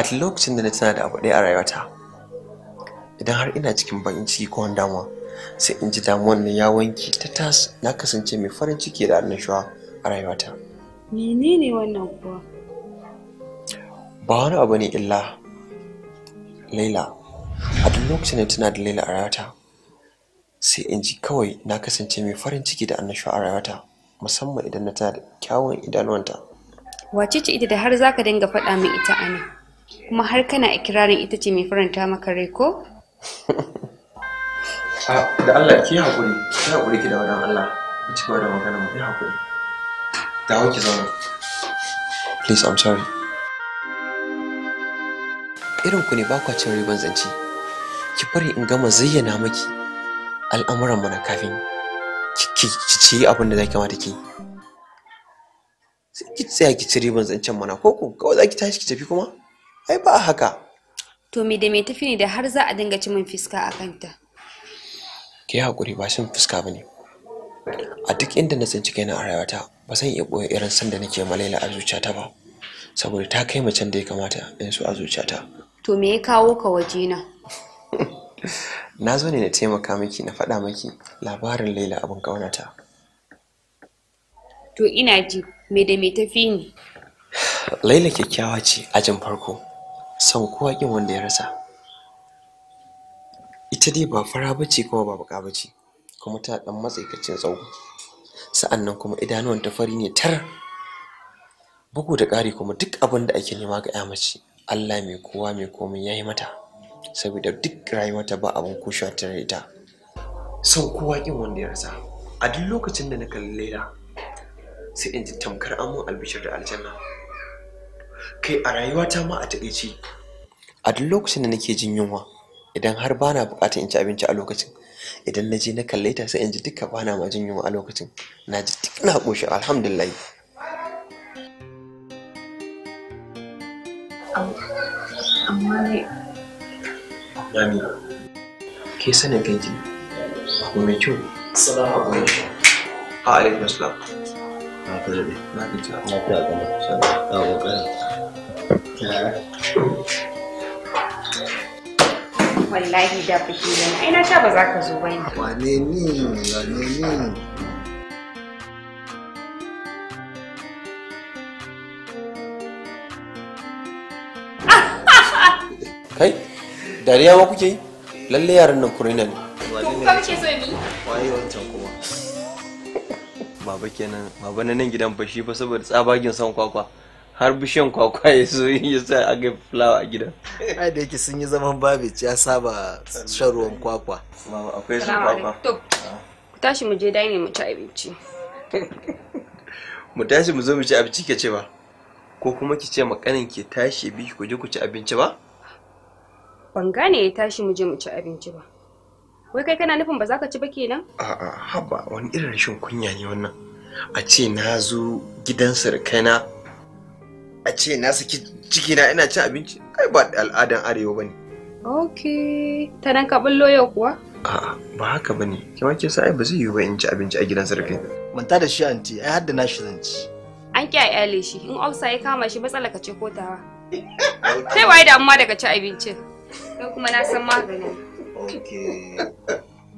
a lokacin da na tana da abu ɗaya a rayuwata, idan har ina cikin bakin ciki ko wani damuwa, sai in ji damuwan nan ya wanki ta tas, na kasance mai farin ciki da annashuwa a rayuwata. Menene wannan kuwa? Ba wani abu ne illa Laila. A duk lokacin da tana da Laila a rayuwata, sai in ji kawai na kasance mai farin ciki da annashuwa a rayuwata, musamman idan na tana da kyawun idanuwanta. Wace ce ita da har zaka dinga faɗa min ita a nan? Kuma har kana ikirarin ita ce mai faranta maka rai ko? Da Allah ki haƙuri ki da wadan Allah. Ki ci gaba da magana mu, ki haƙuri. Dawo ki zauna. Please, I'm sorry. Irin ku ne ba kwa cin riban zance. Ki bari in gama zayyana maki al'amuran mu na kafin ki ci abin da zai kamata ki. Sai ki tsaya ki ci riban zancen mana ko kawai za ki tashi ki tafi kuma? Ai ba haka. To me da me tafi ne da har za a dinga ci min fiska a kanta? Ki haƙuri, ba shin fuska bane. A duk inda na tsinci kaina a rayuwata, ba zan iya ɓoye irin san da nake ma Laila a zuciyata ba, saboda ta kai macen da ya kamata in so a zuciyata. To me ya kawo ka wajena? Na zo ne na taimaka miki, na faɗa miki labarin Laila abin ƙaunata. To ina ji, me da me tafi ni? Laila kyakkyawa ce ajin farko, son kowa kin wanda ya rasa. Ita dai ba fara bace kuma ba baka bace, kuma ta dan matsaikacin tsawo. Sa'annan kuma idanuwan ta fari ne tar. Bugu da ƙari kuma duk abin da ake nema ga ya mace, Allah mai kowa mai komai yayi mata. Saboda duk rayuwarta ba abin kushewa ta ita. Son kowa kin wanda ya rasa. A duk lokacin da na kalli Laila, sai in ji tamkar an mun albishir da aljanna. Kai a rayuwata ma a taƙaice, a duk lokacin da nake jin yunwa, idan har bana buƙatar in ci abinci a lokacin, idan na je na kalle ta sai in ji duka bana ma jin yunwa a lokacin. Na ji duk na ƙoshi, alhamdulillah. Amma ne Mami, ke sanin kanki abu mai kyau. Assalamu alaikum. Alaikum assalam. Na ka daɗe. Na fita. Na fi a gama. Na ƙoƙari. wallahi da fushi ne. Ai na sha ba za ka zo ba ne. Wane ni? Kai, dariya ma kuke yi? Lalle yaran nan kurina ne. To kuka muke so mi? Waye wancan kuma? Baba kenan, baba na nan gidan bashi fa saboda tsabagen son kwakwa. Har bishiyan kwakwa ya zo ya sa a ga fulawa a gidan. Ai da yake sun yi zaman babici ya saba shan ruwan kwakwa. Baba akwai son kwakwa. To, ku tashi mu je dining mu ci abinci. Mu tashi mu zo mu ci abinci ke ce ba? Ko kuma ki ce makanin ke tashi bi ku je ku ci abinci ba? Ban gane ya tashi mu je mu ci abinci ba. Wai kai kana nufin ba za ka ci ba kenan? A'a, haba wani irin rashin kunya ne wannan. A ce na zo gidan surukaina, a ce na saki cikina ina cin abinci, ai ba al'adan arewa bane. Okay, ta nan ka bullo yau kuwa? A'a, ba haka bane. Kima ke sa ai ba zai yiwu ba in ci abinci a gidan surukai. Manta da shi anti, ai har da nashi zan ci. An ƙi a iyale shi, in ofsa ya kama shi matsala ka ce ko tawa. Sai waye da amma daga ci abincin. Kai kuma na san maganin. Okay.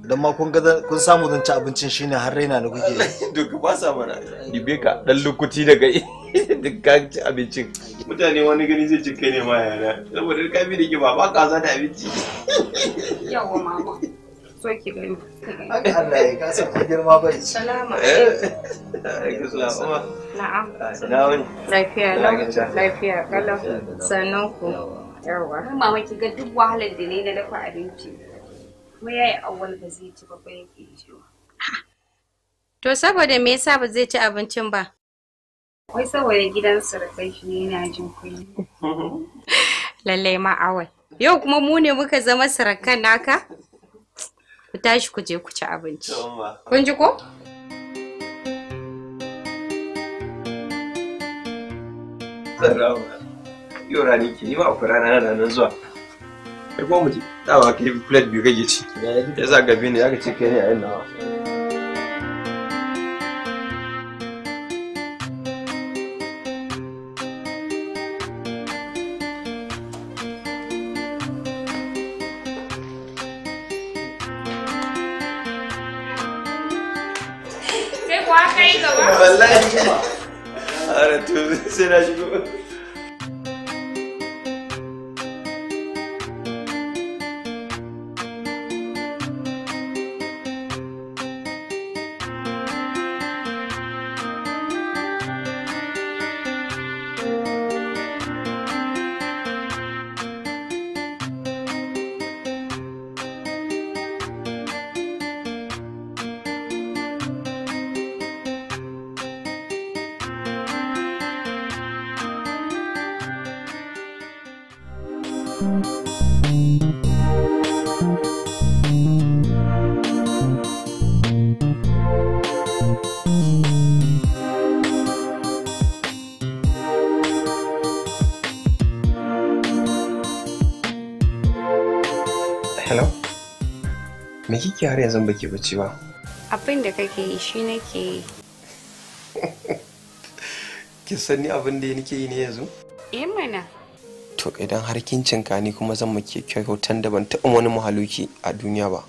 Idan ma kun samu zan ci abincin shine har raina na kuke. Duk ba sa mana. Dibe ka dan lukuti daga duk ka ci abincin. Mutane wani gani zai ci kai ne ma yana. Saboda ka bi da kiba ba ka za da abinci. Yawa mama. So ki gani. Allah ya kasa girma bai. Salama. Alaikum salam. Na'am. Na'am. Lafiya lau. Lafiya kalau. Sannan ku. Yawa. Mama ki ga duk wahalar da ne na dafa abinci. Kuma yayi awwal ba zai ci ba yake ciwo. To saboda me yasa ba zai ci abincin ba? Wai saboda gidan surukai shi ne yana jin kunya. Lalle ma awal. Yau kuma mu ne muka zama surukan naka? Ku tashi ku je ku ci abinci. Kun ji ko? Yau rani ke yi ma akwai rana na nan zuwa. Kai ko mu ji dawa kai plate biyu kake ci. Ya za gabe ne zaka ce kai ne a yin nawa. kuwa kai gaba? Wallahi. Ara to sai na shigo. Hello? Me kike har yanzu baki bacci ba? Abin da kake yi shi nake yi. Kin san ni abin da nake yi ne yanzu? Eh mana. To idan har kin cinka ni kuma zan maki kyautan da ban taɓa wani mahaluki a duniya ba.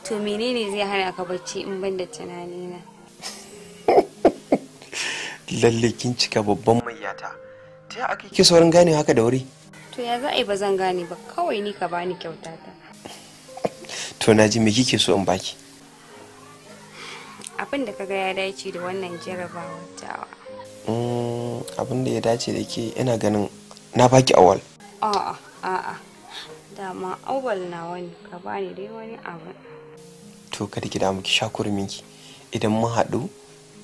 To menene zai hana ka bacci in ban da tunanina? Lalle kin cika babban mayyata. Ta ya aka ki saurin gane haka da wuri? To ya za a yi ba zan gane ba, kawai ni ka bani kyautata. To na ji me kike so in baki? Abin da kaga ya dace da wannan jarabawar tawa. Abin da ya dace da ke ina ganin na baki awal. A'a. Dama awal na wani ka bani dai wani abu. To kada ki damu ki sha kurminki. Idan mun haɗu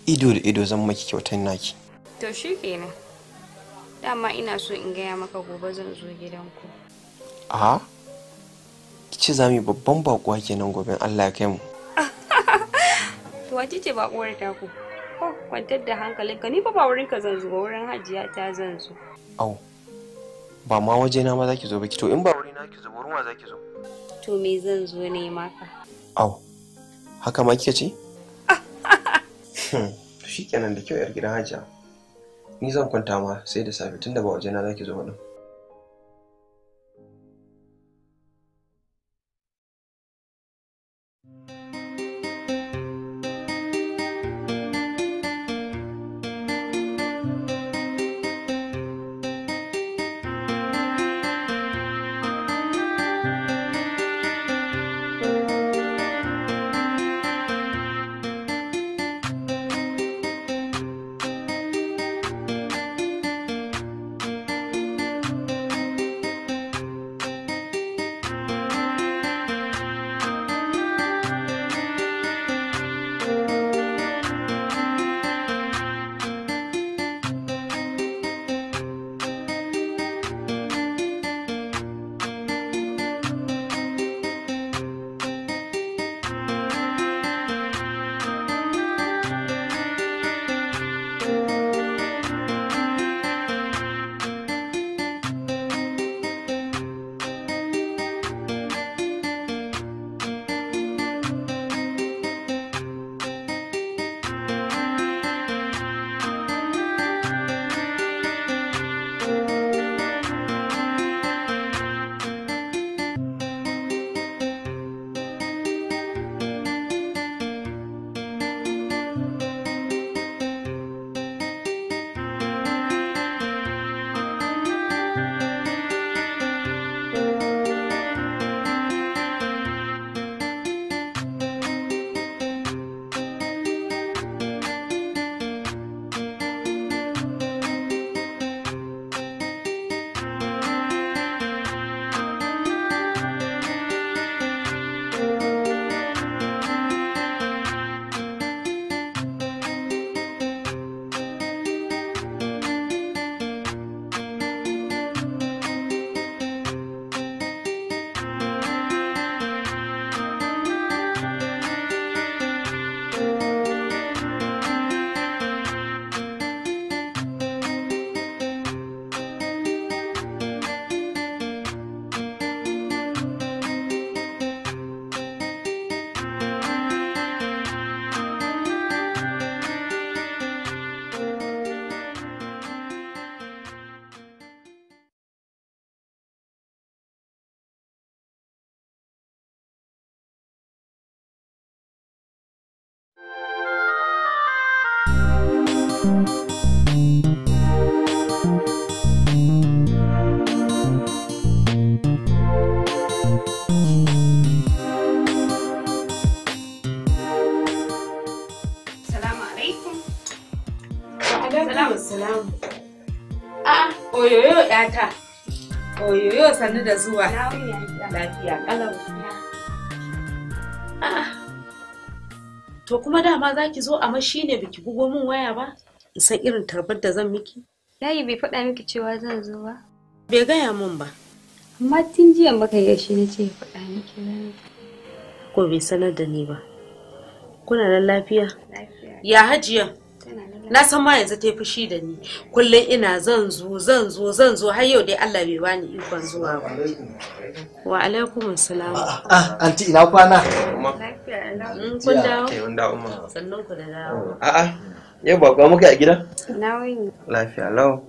ido da ido zan maki kyautan naki. To shikenan. Dama ina so in gaya maka gobe zan zo gidanku. A? Ki ce za mu yi babban baƙuwa kenan gobe Allah ya kai mu. To wace ce baƙuwar taku? Oh, kwantar da hankalinka, ni fa ba wurin ka zan zo, wurin Hajiya ta zan zo. Au. Ba ma waje na ma zaki zo ba ki, to in ba wuri na ki zo wurin wa zaki zo? To me zan zo ne maka? Au. Haka ma kike ce? To shikenan da kyau yar gidan Hajiya. Ni zan kwanta ma sai da safe tunda ba waje na zaki zo ba din. alaikum assalam. A'a, oyoyo yata. Oyoyo sannu da zuwa. Lafiya kalau. A'a. To kuma dama zaki zo amma shine biki bugo min waya ba? In san irin tarbar da zan miki. Yayi bai faɗa miki cewa zan zo ba? Bai gaya min ba. Amma tun jiya maka yashi na ce faɗa miki zan zo. Ko bai sanar da ni ba. Kuna nan lafiya? Lafiya. Ya hajiya? Na san ma yanzu ta fushi da ni. Kullum ina zan zo har yau dai Allah bai bani ikon zuwa ba. Wa alaikum assalam. Anti ina kwana? Lafiya ina. Kun dawo? Kai wanda umma. Sannan ku da dawo. A'a. Yau ba kwa muka a gida? Na wuni. Lafiya lau.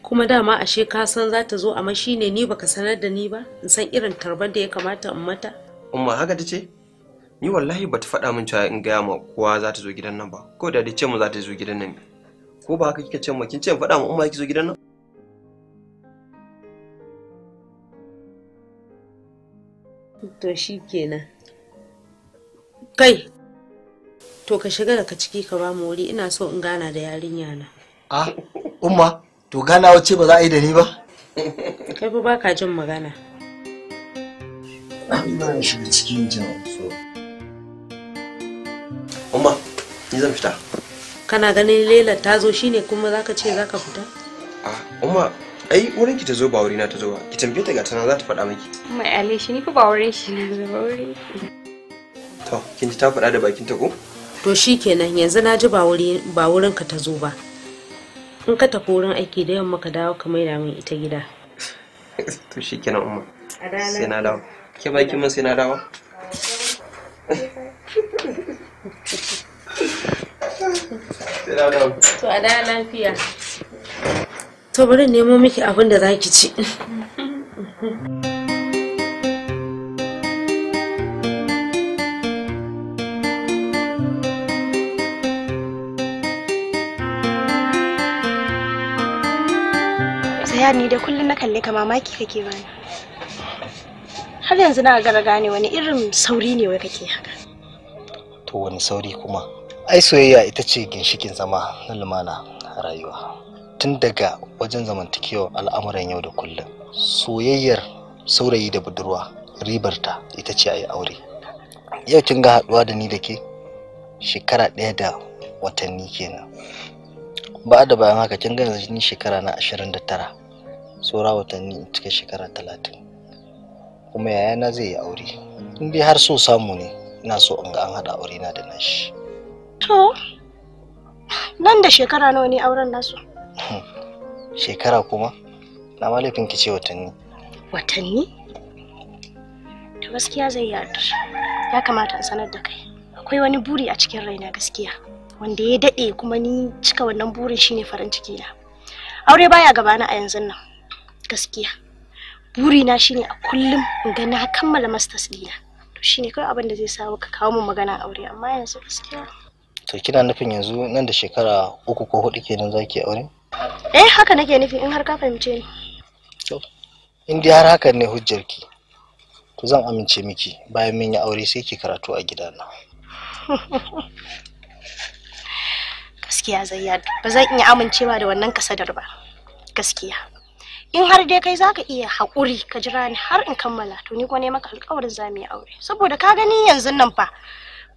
Kuma dama ashe ka san za ta zo amma shine ni baka sanar da ni ba? In san irin tarbar da ya kamata in mata? Umma haka ta ce? Ni wallahi bata faɗa min cewa in gaya ma kowa za ta zo gidan nan ba. Ko da ce mu za ta zo gidan nan. Ko ba haka kika ce mu kin ce in faɗa ma umma ki zo gidan nan? To shi kenan. Kai, to ka shiga daga ciki ka ba mu wuri ina so in gana da yarinya na. Umma, to ganawa ce ba za a yi da ni ba? Kai fa baka jin magana. Ina shiga cikin jin so. Umma, ni zan fita. Kana ganin Laila ta zo shine kuma zaka ce zaka fita? Umma, ai wurin ki ta zo ba wurina ta zo ba. Ki tambaye ta ga tana za ta faɗa miki. Mai ale shi ni fa ba wurin shi ne ba wurin. To, kin ji ta faɗa da bakin ta ko? To shikenan yanzu na ji ba wurin ka ta zo ba. In ka tafi wurin aiki da yamma ka dawo ka maida min ita gida. To shikenan umma. Sai na dawo. Ke baki mun sai na dawo. To a da lafiya. To bari nemo miki abin da zaki ci. Ni da kullum na kalle ka mamaki kake bani. Har yanzu na gara gane wani irin sauri ne wai kake haka. To wani sauri kuma? Ai soyayya ita ce ginshikin zama na lumana a rayuwa. Tun daga wajen zamantakewar al'amuran yau da kullum. Soyayyar saurayi da budurwa ribarta ita ce a yi aure. Yau kin ga haɗuwa da ni da ke shekara 1 da watanni kenan. Ba da bayan haka kin ga yanzu ni shekara na 29. Saura watanni in cika shekara 30 kuma yayana zai yi aure. In dai har so samu ne ina so in ga an haɗa aure na da nashi. To nan da shekara nawa ne auren nasu? Shekara kuma? Na ma laifin ki ce watanni. Watanni? To gaskiya zai yi ya kamata in sanar da kai. Akwai wani buri a cikin raina gaskiya wanda ya daɗe kuma ni cika wannan burin shine farin ciki na. Aure baya gabana a yanzu nan. Gaskiya burina shine a kullum in ga na kammala masters dina. To shine kawai abin da zai sa ka kawo min magana aure amma yanzu gaskiya. To kina nufin yanzu nan da shekara 3 ko 4 kenan zaki aure? Haka nake nufi in har ka fahimce ni. To in dai har hakan ne hujjarki to zan amince miki bayan mun yi aure sai ki karatu a gidana. Gaskiya Zayyad ba zan iya amincewa da wannan kasadar ba. Gaskiya in har dai kai zaka iya haƙuri ka jira ni har in kammala to ni ko ne maka alƙawarin za mu yi aure saboda ka gani yanzu nan fa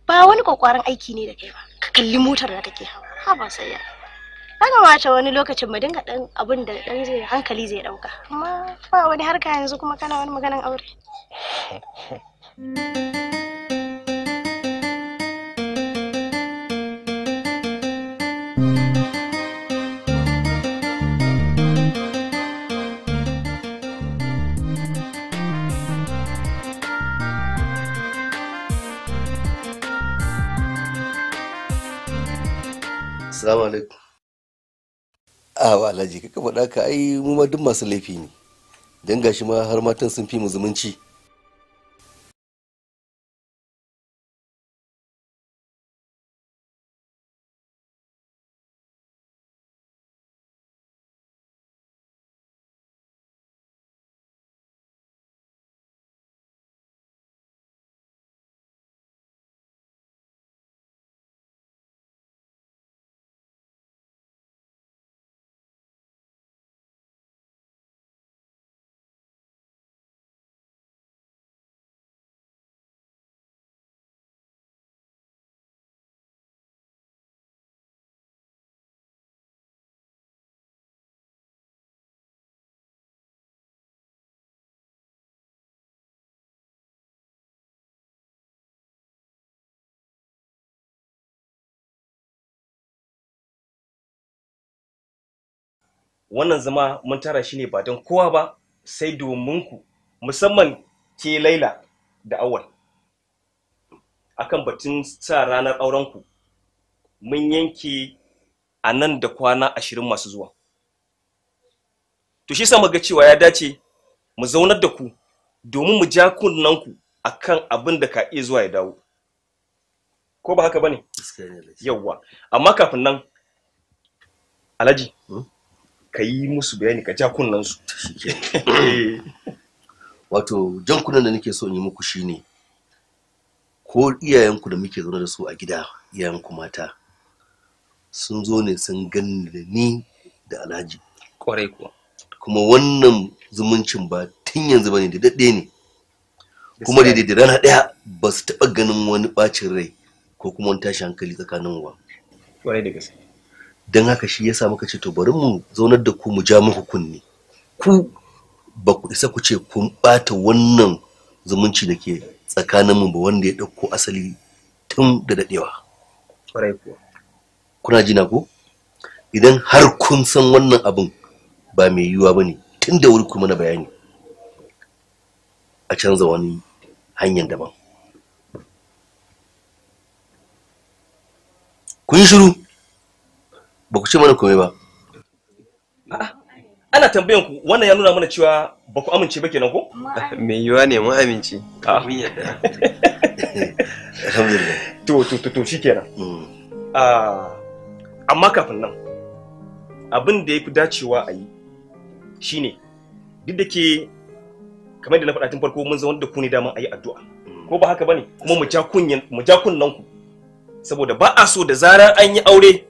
ba wani kokarin aiki ne da kai ba ka kalli motar da kake hawa ha ba sai ya kamata wani lokacin mu dinga dan abin da dan zai hankali zai dauka amma ba wani harka yanzu kuma kana wani maganan aure. Assalamu alaikum. Wa Alhaji kaka faɗa ka ai mu ma duk masu laifi ne. Dan gashi ma har matan sun fi mu zumunci. wannan zama mun tara shi ne ba don kowa ba sai domin ku, musamman ke Laila da Awal. Akan batun sa ranar aurenku mun yanke a nan da kwana 20 masu zuwa. To shi sa muga cewa ya dace mu zaunar da ku domin mu ja kunnanku akan abin da ka iya zuwa ya dawo. Ko ba haka bane? Yawwa. Amma kafin nan Alhaji, ka yi musu bayani ka ja kunnansu. Wato jan kunnan da nake so in yi muku shine ko iyayenku da muke zaune da su a gida, iyayenku mata sun zo ne sun gani da ni da Alhaji. Kwarai kuwa. Kuma wannan zumuncin ba tun yanzu bane, da daɗe ne. Kuma da rana ɗaya ba su taɓa ganin wani ɓacin rai ko kuma wani tashi hankali tsakanin wa. Kwarai da gaske. Don haka shi yasa muka ce to bari mu zaunar da ku mu ja muku kunni. Ku ba ku isa ku ce kun ɓata wannan zumunci da ke tsakaninmu ba, wanda ya ɗauko asali tun da daɗewa. Kwarai kuwa. Kuna jina ko? Idan har kun san wannan abin ba mai yiwuwa ba ne, tun da wuri ku mana bayani a canza wani hanyar daban. Kun yi shiru ba ku ce mana komai ba. Ana tambayan ku, wannan ya nuna mana cewa ba ku amince ba kenan ko? Mai yiwuwa ne mun amince. Mun yadda. Alhamdulillah. To shikenan. Amma kafin nan abin da ya fi dacewa a yi shine, duk da ke kamar da na faɗa tun farko mun zama da ku ne daman a yi addu'a. Ko ba haka bane? Kuma mu ja kunnan ku. Saboda ba a so da zarar an yi aure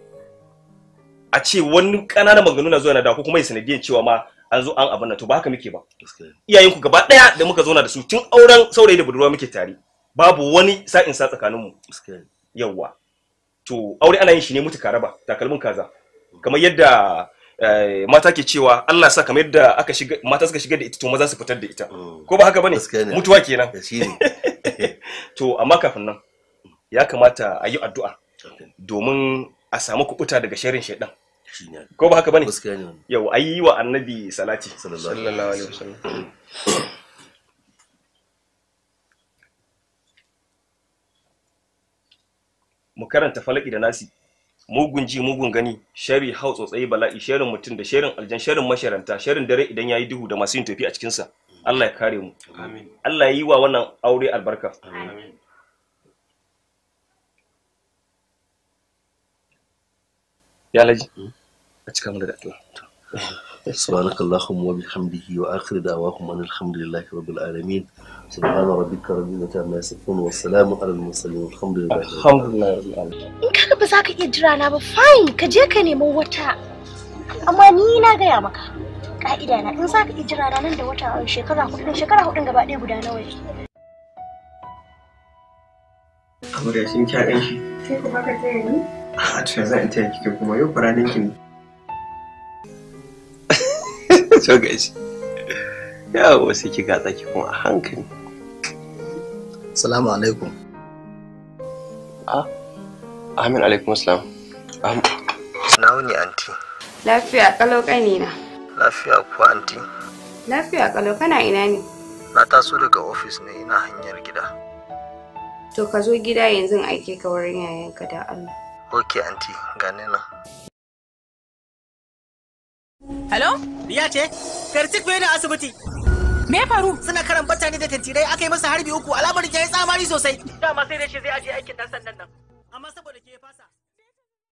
a ce wani ƙananan maganganu na zuwa na da ko kuma ya sanadiyan cewa ma an zo an abin nan. To ba haka muke ba. Iyayenku gaba ɗaya da muka zauna da su tun auren saurayi da budurwa muke tare. Babu wani sa'in sa tsakaninmu. Yawwa. To aure ana yin shi ne mutu karaba, takalmin kaza. Kamar yadda mata ke cewa Allah sa kamar yadda mata suka shigar da ita to maza su fitar da ita. Ko ba haka bane? Mutuwa kenan. To amma kafin nan ya kamata a yi addu'a domin a samu kubuta daga sharrin shaidan. Ko ba haka bane? Yau ayi wa annabi salati sallallahu alaihi wasallam. Mu karanta falaki da nasi. Mugun ji mugun gani, shari hau tsotsayi bala'i, sharin mutum da sharin aljan, sharin masharanta, sharin dare idan yayi duhu da masu yin tafi a cikin sa. Allah ya kare mu. Amin. Allah ya yi wa wannan aure albarka. Amin. Ya Alhaji, a cika mana da addu'a. Subhanakallahumma wa bihamdihi wa akhir da'wahum alhamdulillahi rabbil alamin. Subhana rabbika rabbil izzati amma yasifun wa salamun alal mursalin walhamdulillahi rabbil alamin. In kaga ba za ka iya jira na ba, fine, ka je ka nemo wata. Amma ni na gaya maka ka'ida na, in za ka iya jira na nan da wata shekara hudun gaba ɗaya guda nawa ne. Amarya shin kya ɗan shi? Kai ku baka taya ni? A to zan taya kike kuma yau faranin ki ne. To gashi. Yawo sai ki gatsa ki kuma a hankali. Assalamu alaikum. Amin alaikum assalam. Na wuni anti. Lafiya kalau kanina. Lafiya kuwa anti. Lafiya kalau, kana ina ne? Na taso daga ofis ne, ina hanyar gida. To ka zo gida yanzu aike ka wurin yayanka da Allah. Okay anti, gane nan. Hello? Riya ce? Kartik bai da asibiti. Me ya faru? Suna karan bata ne da tantirai, aka yi masa harbi 3, alamar ya yi tsamari sosai. Dama sai da shi zai aje aikin dan sandan nan. Amma saboda ke fasa.